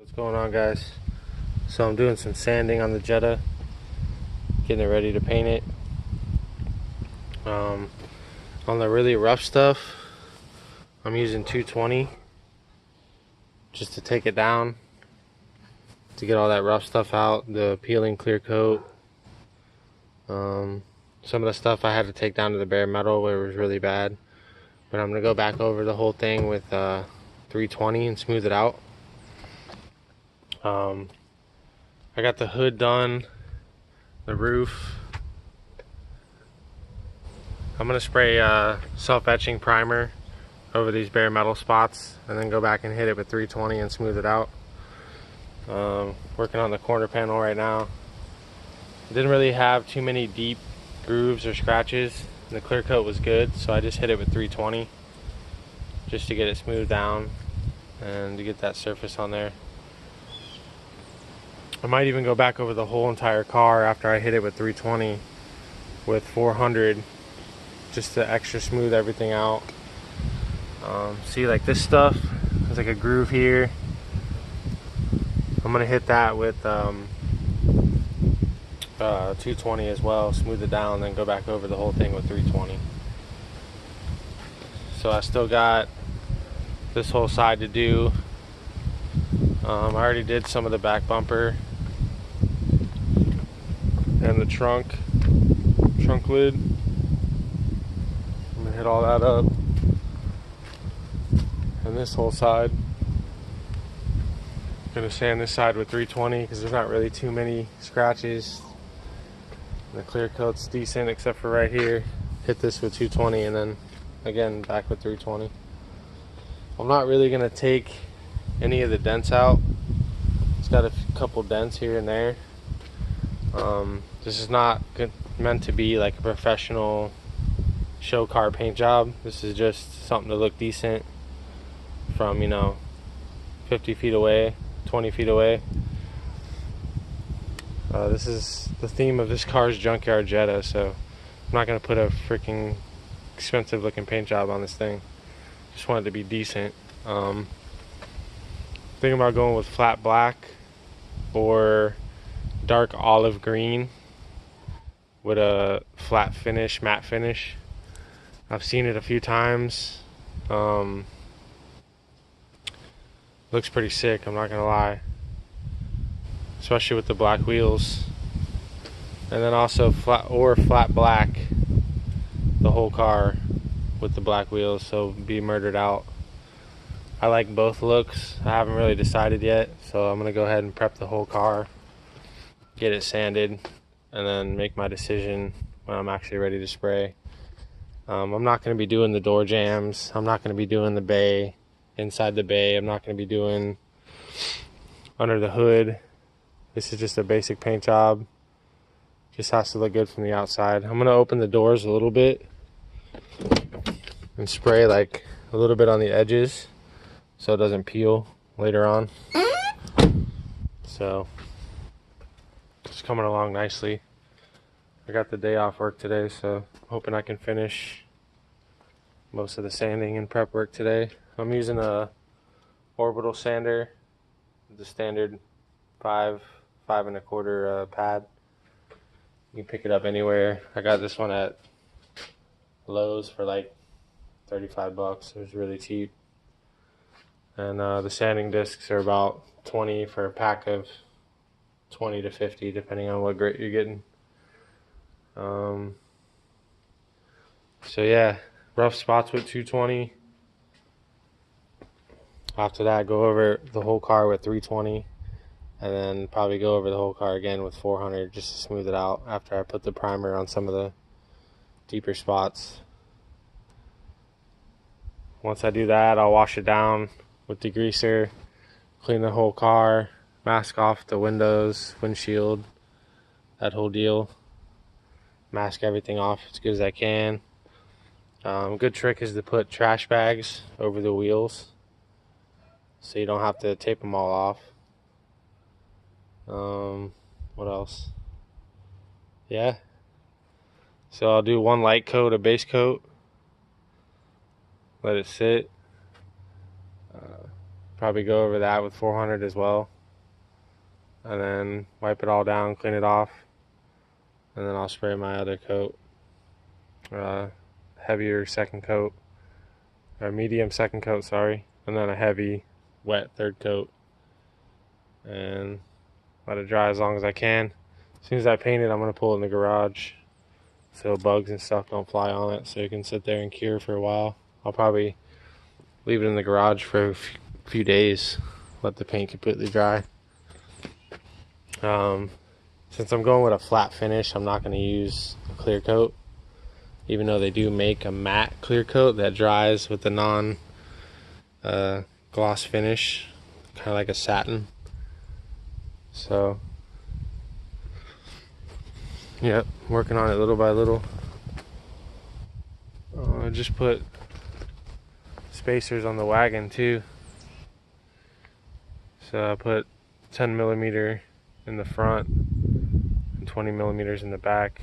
What's going on, guys? So I'm doing some sanding on the Jetta, getting it ready to paint it. On the really rough stuff, I'm using 220 just to take it down, to get all that rough stuff out, the peeling clear coat. Some of the stuff I had to take down to the bare metal where it was really bad, but I'm gonna go back over the whole thing with 320 and smooth it out. I got the hood done, the roof. I'm gonna spray self-etching primer over these bare metal spots and then go back and hit it with 320 and smooth it out. Working on the corner panel right now. Didn't really have too many deep grooves or scratches. The clear coat was good, so I just hit it with 320 just to get it smoothed down and to get that surface on there. I might even go back over the whole entire car after I hit it with 320 with 400 just to extra smooth everything out. See, like this stuff, there's like a groove here. I'm gonna hit that with 220 as well, smooth it down, then go back over the whole thing with 320. So I still got this whole side to do. I already did some of the back bumper and the trunk lid. I'm gonna hit all that up, and this whole side. I'm gonna sand this side with 320 because there's not really too many scratches. The clear coat's decent except for right here. Hit this with 220 and then again back with 320. I'm not really gonna take any of the dents out. It's got a couple dents here and there. This is not meant to be like a professional show car paint job. This is just something to look decent from, 50 feet away, 20 feet away. This is the theme of this car's junkyard Jetta, so I'm not gonna put a freaking expensive looking paint job on this thing. Just want it to be decent. Thinking about going with flat black or dark olive green with a flat finish, matte finish. I've seen it a few times. Looks pretty sick, I'm not gonna lie, especially with the black wheels. And then also flat black the whole car with the black wheels, so be murdered out. I like both looks. I haven't really decided yet, so I'm gonna go ahead and prep the whole car, get it sanded, and then make my decision when I'm actually ready to spray. I'm not going to be doing the door jambs. I'm not going to be doing the bay, inside the bay. I'm not going to be doing under the hood. This is just a basic paint job. Just has to look good from the outside. I'm going to open the doors a little bit and spray like a little bit on the edges so it doesn't peel later on. So it's coming along nicely. I got the day off work today, so hoping I can finish most of the sanding and prep work today. I'm using a orbital sander, the standard 5.25 pad. You can pick it up anywhere. I got this one at Lowe's for like 35 bucks. It was really cheap. And the sanding discs are about 20 for a pack of 20 to 50 depending on what grit you're getting. So yeah, rough spots with 220. After that, go over the whole car with 320, and then probably go over the whole car again with 400 just to smooth it out after I put the primer on some of the deeper spots. Once I do that, I'll wash it down with degreaser, clean the whole car, mask off the windows, windshield, that whole deal. Mask everything off as good as I can. Good trick is to put trash bags over the wheels so you don't have to tape them all off. What else? Yeah. So I'll do one light coat, a base coat. Let it sit. Probably go over that with 400 as well. And then wipe it all down, clean it off. And then I'll spray my other coat. Heavier second coat. Or medium second coat, sorry. And then a heavy, wet third coat. And let it dry as long as I can. As soon as I paint it, I'm going to pull it in the garage so bugs and stuff don't fly on it, so it can sit there and cure for a while. I'll probably leave it in the garage for a few days, let the paint completely dry. Since I'm going with a flat finish, I'm not going to use a clear coat, even though they do make a matte clear coat that dries with the non gloss finish, kind of like a satin. So yep, working on it little by little. I just put spacers on the wagon too. So I put 10 millimeter in the front and 20 millimeters in the back.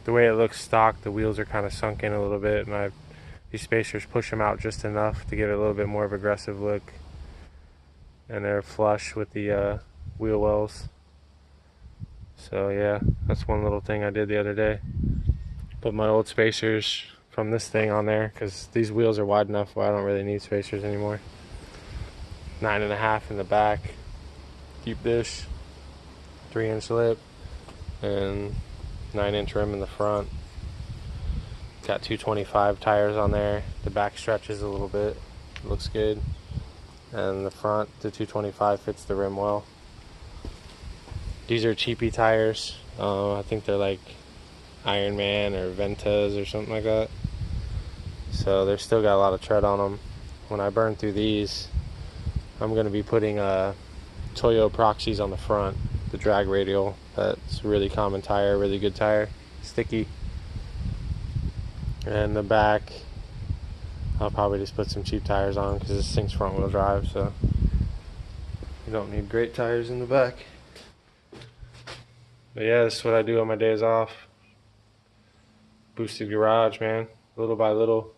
The way it looks stock, the wheels are kind of sunk in a little bit, and these spacers push them out just enough to give it a little bit more of an aggressive look. And they're flush with the wheel wells. So yeah, that's one little thing I did the other day. Put my old spacers from this thing on there because these wheels are wide enough where I don't really need spacers anymore. 9.5 in the back, deep dish, 3-inch lip, and 9-inch rim in the front. Got 225 tires on there. The back stretches a little bit, looks good. And the front, the 225 fits the rim well. These are cheapy tires. I think they're like Ironman or Ventas or something like that. So they're still got a lot of tread on them. When I burn through these, I'm going to be putting Toyo Proxies on the front, the drag radial. That's a really common tire, really good tire, sticky. And the back, I'll probably just put some cheap tires on because this thing's front wheel drive, so you don't need great tires in the back. But yeah, this is what I do on my days off. Boosted garage, man, little by little.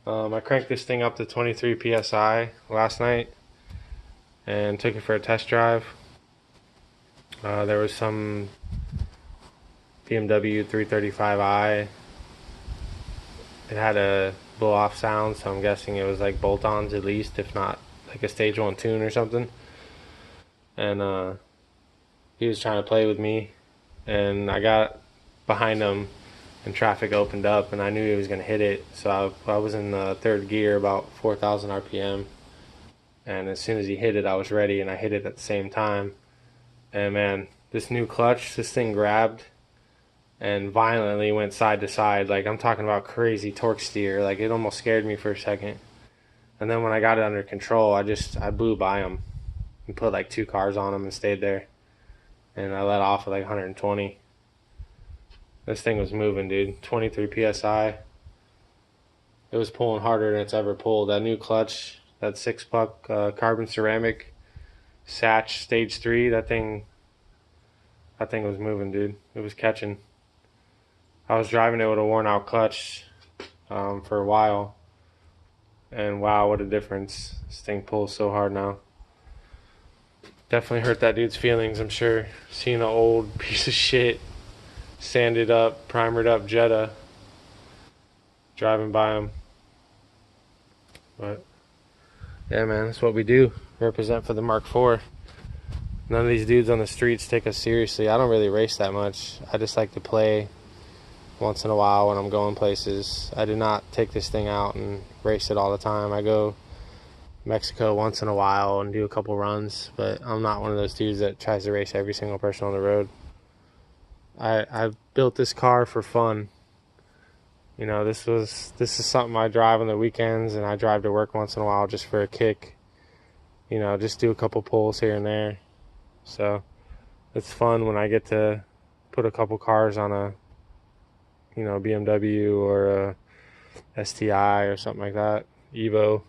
I cranked this thing up to 23 psi last night and took it for a test drive. There was some BMW 335i. It had a blow off sound, so I'm guessing it was like bolt-ons at least, if not like a stage 1 tune or something. And he was trying to play with me, and I got behind him and traffic opened up and I knew he was going to hit it, so I was in third gear, about 4,000 RPM, and as soon as he hit it I was ready, and I hit it at the same time. And man, this new clutch, this thing grabbed and violently went side to side. Like, I'm talking about crazy torque steer. Like, it almost scared me for a second. And then when I got it under control, I blew by him and put like 2 cars on him and stayed there. And I let off at like 120. This thing was moving, dude. 23 psi. It was pulling harder than it's ever pulled. That new clutch, that 6-puck carbon ceramic Satch stage 3, that thing was moving, dude. It was catching. I was driving it with a worn out clutch for a while, and wow, what a difference. This thing pulls so hard now. Definitely hurt that dude's feelings, I'm sure, seeing an old piece of shit, sanded up, primered up Jetta driving by him. But yeah, man, that's what we do. Represent for the Mk4. None of these dudes on the streets take us seriously. I don't really race that much. I just like to play once in a while when I'm going places. I do not take this thing out and race it all the time. I go Mexico once in a while and do a couple runs, but I'm not one of those dudes that tries to race every single person on the road. I built this car for fun. You know, this is something I drive on the weekends, and I drive to work once in a while just for a kick. You know, just do a couple pulls here and there. So it's fun when I get to put a couple cars on a, you know, BMW or a STI or something like that. Evo.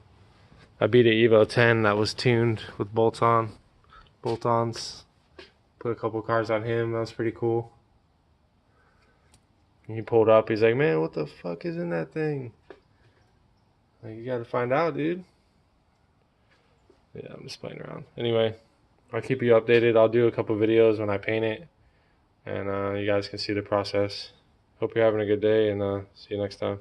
I beat an Evo 10 that was tuned with bolt-ons. Put a couple cars on him. That was pretty cool. And he pulled up. He's like, man, what the fuck is in that thing? Like, you gotta find out, dude. Yeah, I'm just playing around. Anyway, I'll keep you updated. I'll do a couple videos when I paint it, and you guys can see the process. Hope you're having a good day, and see you next time.